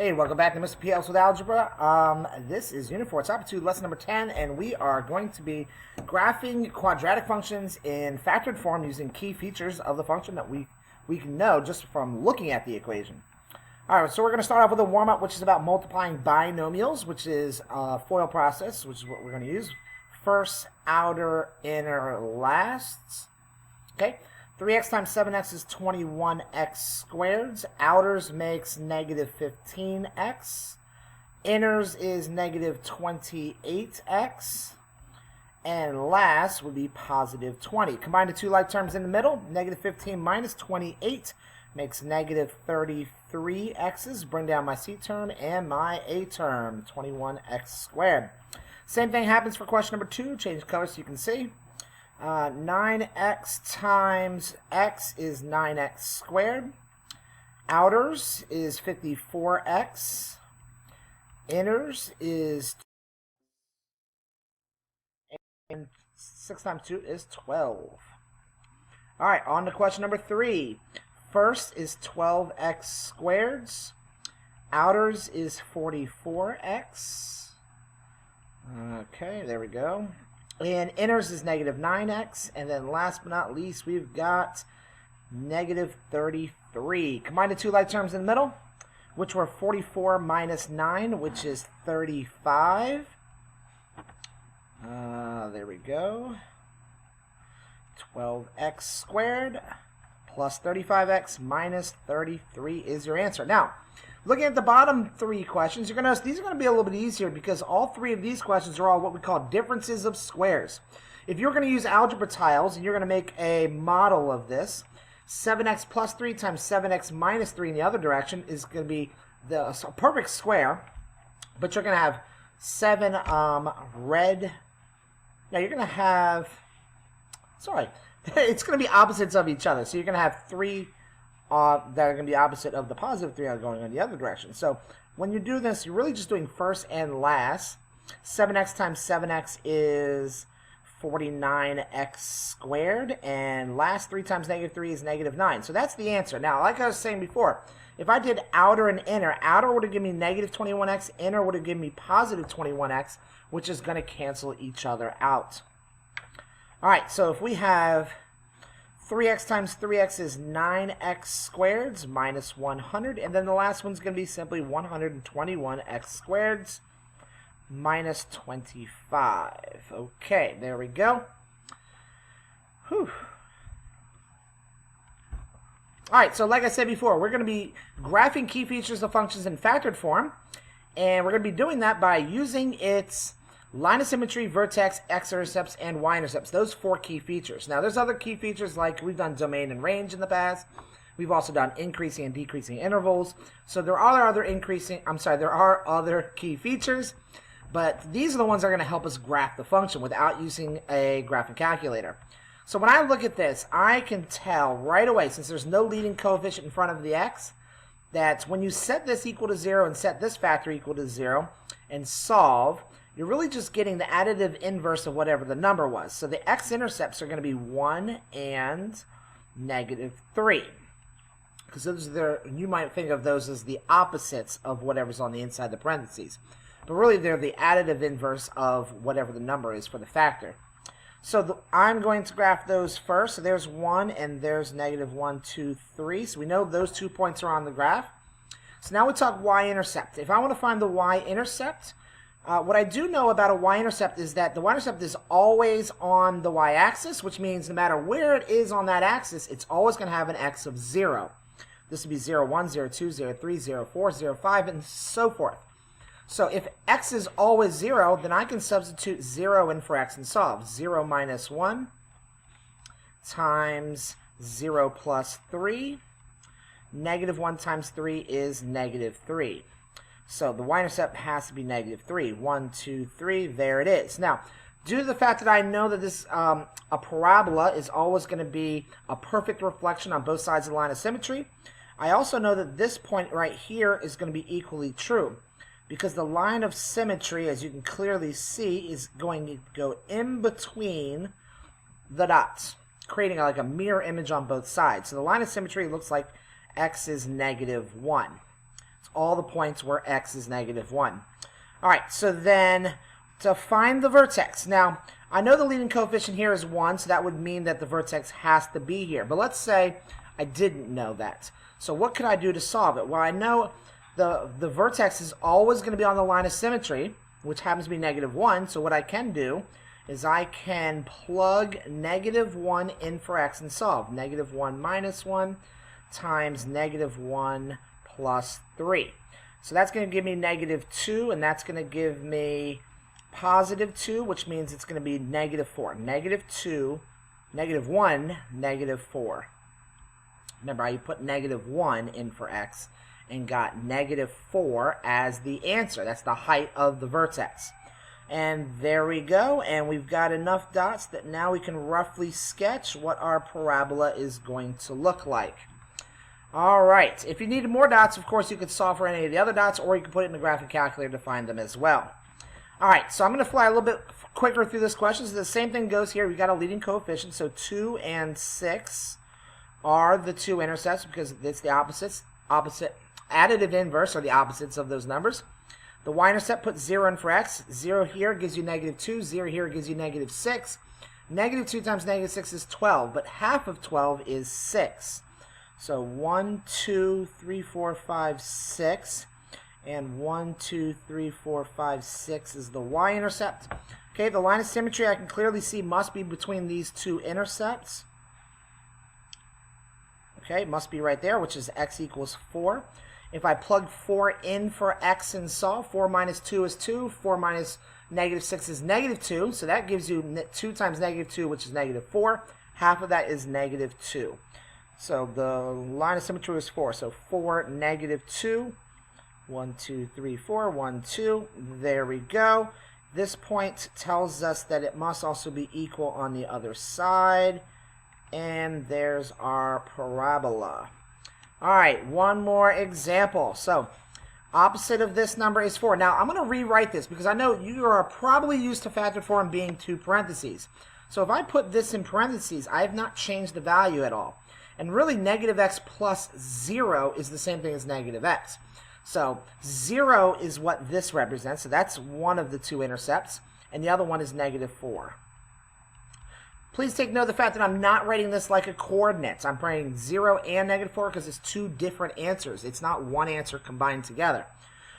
Hey, welcome back to Mr. PL's with Algebra. This is Unit 4, Topic 2, Lesson number 10, and we are going to be graphing quadratic functions in factored form using key features of the function that we can know just from looking at the equation. All right, so we're going to start off with a warm-up, which is about multiplying binomials, which is a FOIL process, which is what we're going to use. First, outer, inner, last. Okay. 3x times 7x is 21x squared. Outers makes negative 15x. Inners is negative 28x. And last would be positive 20. Combine the two like terms in the middle. Negative 15 minus 28 makes negative 33x's. Bring down my c term and my a term, 21x squared. Same thing happens for question number 2. Change color so you can see. 9x times x is 9x squared. Outers is 54x. Inners is, and 6 times 2 is 12. All right, on to question number 3. First is 12x squared. Outers is 44x. Okay, there we go. And inners is negative 9x. And then last but not least, we've got negative 33. Combine the two like terms in the middle, which were 44 minus 9, which is 35. There we go. 12x squared plus 35x minus 33 is your answer. Now, looking at the bottom 3 questions, you're gonna notice these are going to be a little bit easier because all 3 of these questions are all what we call differences of squares. If you're going to use algebra tiles and you're going to make a model of this, 7x plus 3 times 7x minus 3 in the other direction is going to be a perfect square, but you're going to have 7 red. Now you're going to have, sorry, it's going to be opposites of each other. So you're going to have 3 that are going to be opposite of the positive 3 are going in the other direction. So when you do this, you're really just doing first and last. 7x times 7x is 49x squared. And last 3 times negative 3 is negative 9. So that's the answer. Now, like I was saying before, if I did outer and inner, outer would have given me negative 21x. Inner would have given me positive 21x, which is going to cancel each other out. All right, so if we have 3x times 3x is 9x squared minus 100. And then the last one's going to be simply 121x squared minus 25. Okay, there we go. Whew. All right, so like I said before, we're going to be graphing key features of functions in factored form. And we're going to be doing that by using its line of symmetry, vertex, X-Intercepts, and Y-Intercepts. Those 4 key features. Now, there's other key features like we've done domain and range in the past. We've also done increasing and decreasing intervals. So there are other key features, but these are the ones that are going to help us graph the function without using a graphing calculator. So when I look at this, I can tell right away, since there's no leading coefficient in front of the x, that when you set this equal to 0 and set this factor equal to 0 and solve, you're really just getting the additive inverse of whatever the number was. So the X-intercepts are going to be 1 and negative 3. Because those are you might think of those as the opposites of whatever's on the inside the parentheses. But really they're the additive inverse of whatever the number is for the factor. So I'm going to graph those first. So there's 1 and there's negative 1, 2, 3. So we know those 2 points are on the graph. So now we talk Y-intercept. If I want to find the Y-intercept, what I do know about a Y-intercept is that the Y-intercept is always on the Y-axis, which means no matter where it is on that axis, it's always going to have an x of 0. This would be 0, 1, 0, 2, 0, 3, 0, 4, 0, 5, and so forth. So if x is always 0, then I can substitute 0 in for x and solve. 0 minus 1 times 0 plus 3. Negative 1 times 3 is negative 3. So the y-intercept has to be negative 3. 1, 2, 3, there it is. Now, due to the fact that I know that this a parabola is always going to be a perfect reflection on both sides of the line of symmetry, I also know that this point right here is going to be equally true. Because the line of symmetry, as you can clearly see, is going to go in between the dots, creating like a mirror image on both sides. So the line of symmetry looks like x is negative 1. all the points where x is -1. All right, so then to find the vertex. Now, I know the leading coefficient here is 1, so that would mean that the vertex has to be here. But let's say I didn't know that. So what could I do to solve it? Well, I know the vertex is always going to be on the line of symmetry, which happens to be -1. So what I can do is I can plug -1 in for x and solve. -1 minus 1 times -1 plus 3. So that's going to give me -2, and that's going to give me +2, which means it's going to be -4. -2, -1, -4. Remember, I put -1 in for x and got -4 as the answer. That's the height of the vertex. And there we go, and we've got enough dots that now we can roughly sketch what our parabola is going to look like. All right, if you needed more dots, of course, you could solve for any of the other dots, or you could put it in the graphic calculator to find them as well. All right, so I'm going to fly a little bit quicker through this question. So the same thing goes here. We've got a leading coefficient, so 2 and 6 are the two intercepts because it's the opposites. Additive inverse are the opposites of those numbers. The y-intercept puts 0 in for x. 0 here gives you -2. 0 here gives you -6. -2 times -6 is 12, but half of 12 is 6. So 1, 2, 3, 4, 5, 6. And 1, 2, 3, 4, 5, 6 is the y-intercept. Okay, the line of symmetry I can clearly see must be between these two intercepts. Okay, it must be right there, which is x equals 4. If I plug 4 in for x and solve, 4 minus 2 is 2. 4 minus -6 is -2. So that gives you 2 times -2, which is -4. Half of that is -2. So the line of symmetry is 4. So 4, -2. 1, 2, 3, 4, 1, 2. There we go. This point tells us that it must also be equal on the other side. And there's our parabola. All right, one more example. So opposite of this number is 4. Now, I'm going to rewrite this because I know you are probably used to factored form being 2 parentheses. So if I put this in parentheses, I have not changed the value at all. And really, -x plus 0 is the same thing as -x. So 0 is what this represents. So that's one of the two intercepts. And the other one is -4. Please take note of the fact that I'm not writing this like a coordinates. I'm writing 0 and -4 because it's two different answers. It's not one answer combined together.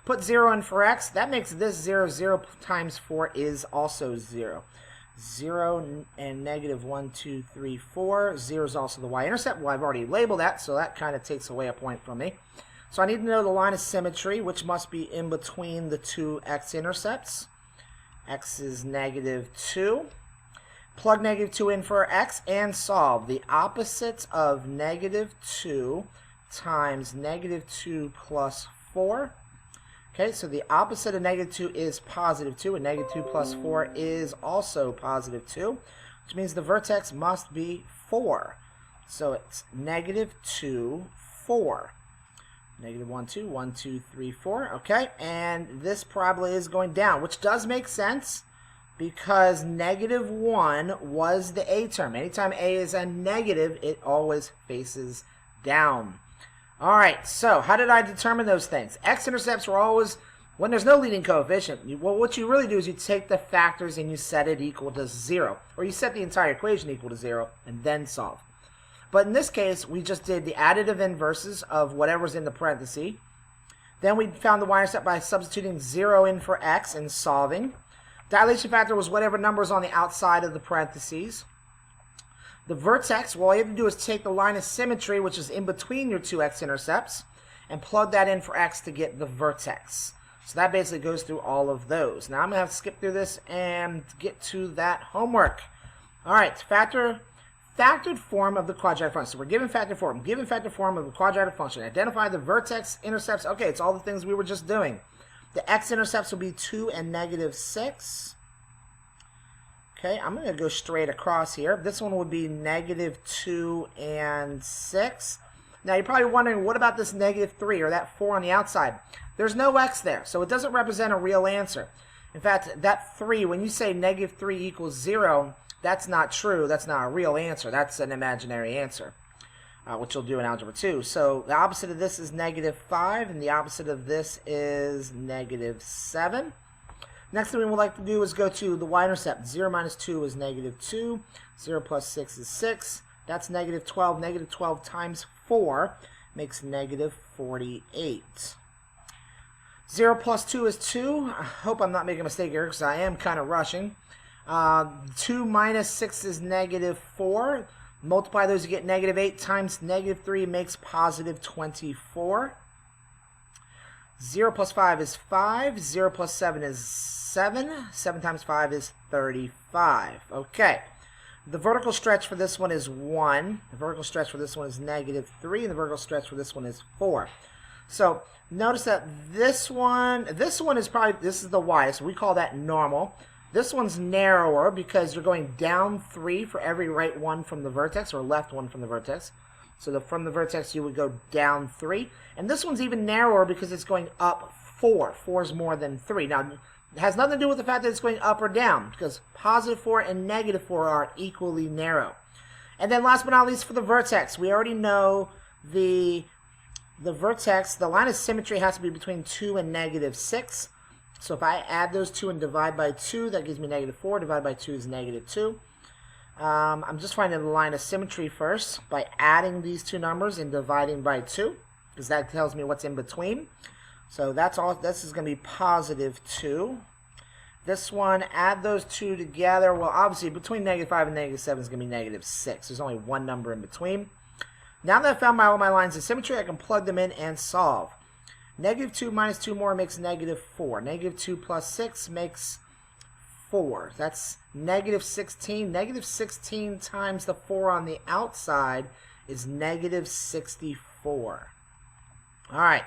Put 0 in for x. That makes this 0. 0 times 4 is also 0. 0 and -1, 2, 3, 4. 0 is also the y-intercept. Well, I've already labeled that, so that kind of takes away a point from me. So I need to know the line of symmetry, which must be in between the two x-intercepts. X is -2. Plug -2 in for x and solve. The opposite of -2 times -2 plus 4. Okay, so the opposite of -2 is +2, and -2 plus 4 is also +2, which means the vertex must be 4. So it's -2, 4. -1, 2, 1, 2, 3, 4. Okay, and this probably is going down, which does make sense because -1 was the a term. Anytime a is a negative, it always faces down. All right, so how did I determine those things? X-intercepts were always, when there's no leading coefficient, well, what you really do is you take the factors and you set it equal to 0. Or you set the entire equation equal to 0 and then solve. But in this case, we just did the additive inverses of whatever's in the parenthesis. Then we found the y-intercept by substituting 0 in for x and solving. Dilation factor was whatever number is on the outside of the parentheses. The vertex, well, all you have to do is take the line of symmetry, which is in between your two x-intercepts, and plug that in for x to get the vertex. So that basically goes through all of those. Now I'm going to have to skip through this and get to that homework. All right, factored form of the quadratic function. So we're given factored form. Given factored form of the quadratic function. Identify the vertex, intercepts. Okay, it's all the things we were just doing. The x-intercepts will be 2 and -6. Okay, I'm going to go straight across here. This one would be -2 and 6. Now you're probably wondering, what about this -3 or that 4 on the outside? There's no x there, so it doesn't represent a real answer. In fact, that 3, when you say -3 equals 0, that's not true. That's not a real answer. That's an imaginary answer. which you'll do in Algebra 2. So the opposite of this is -5, and the opposite of this is -7. Next thing we would like to do is go to the Y-intercept. 0 minus 2 is -2. 0 plus 6 is 6. That's -12. -12 times 4 makes -48. 0 plus 2 is 2. I hope I'm not making a mistake here because I am kind of rushing. 2 minus 6 is -4. Multiply those, you get -8 times -3 makes +24. 0 plus 5 is 5. 0 plus 7 is 7. 7 times 5 is 35. Okay. The vertical stretch for this one is 1. The vertical stretch for this one is -3. And the vertical stretch for this one is 4. So notice that this one is probably, this is the widest. We call that normal. This one's narrower because you're going down 3 for every right one from the vertex, or left one from the vertex. So from the vertex you would go down 3. And this one's even narrower because it's going up 4. 4 is more than 3. Now, it has nothing to do with the fact that it's going up or down, because +4 and -4 are equally narrow. And then last but not least, for the vertex, we already know the vertex, the line of symmetry has to be between 2 and -6. So if I add those two and divide by 2, that gives me -4. Divided by 2 is -2. I'm just finding the line of symmetry first by adding these two numbers and dividing by 2, because that tells me what's in between. So that's all. This is going to be +2. This one, add those two together. Well, obviously between -5 and -7 is going to be -6. There's only one number in between. Now that I've found all my lines of symmetry, I can plug them in and solve. -2 minus 2 more makes -4. -2 plus 6 makes 4. That's -16. -16 times the 4 on the outside is -64. All right.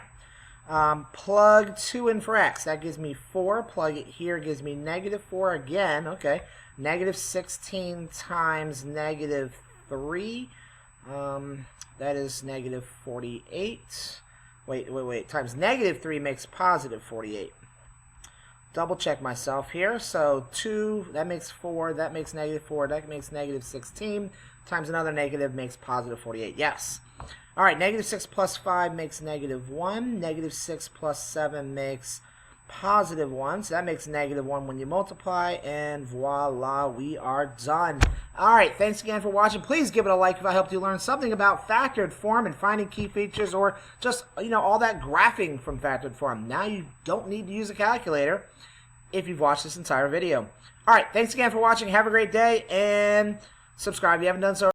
Plug 2 in for x. That gives me 4. Plug it here gives me -4 again. Okay. -16 times -3. That is -48. Wait. Times -3 makes +48. Double check myself here. So 2, that makes 4, that makes -4, that makes -16, times another negative makes +48. Yes. All right, -6 plus 5 makes -1. -6 plus 7 makes +1. So that makes -1 when you multiply, and voila, we are done. All right, thanks again for watching. Please give it a like if I helped you learn something about factored form and finding key features, or just, all that graphing from factored form. Now you don't need to use a calculator if you've watched this entire video. All right, thanks again for watching. Have a great day, and subscribe if you haven't done so.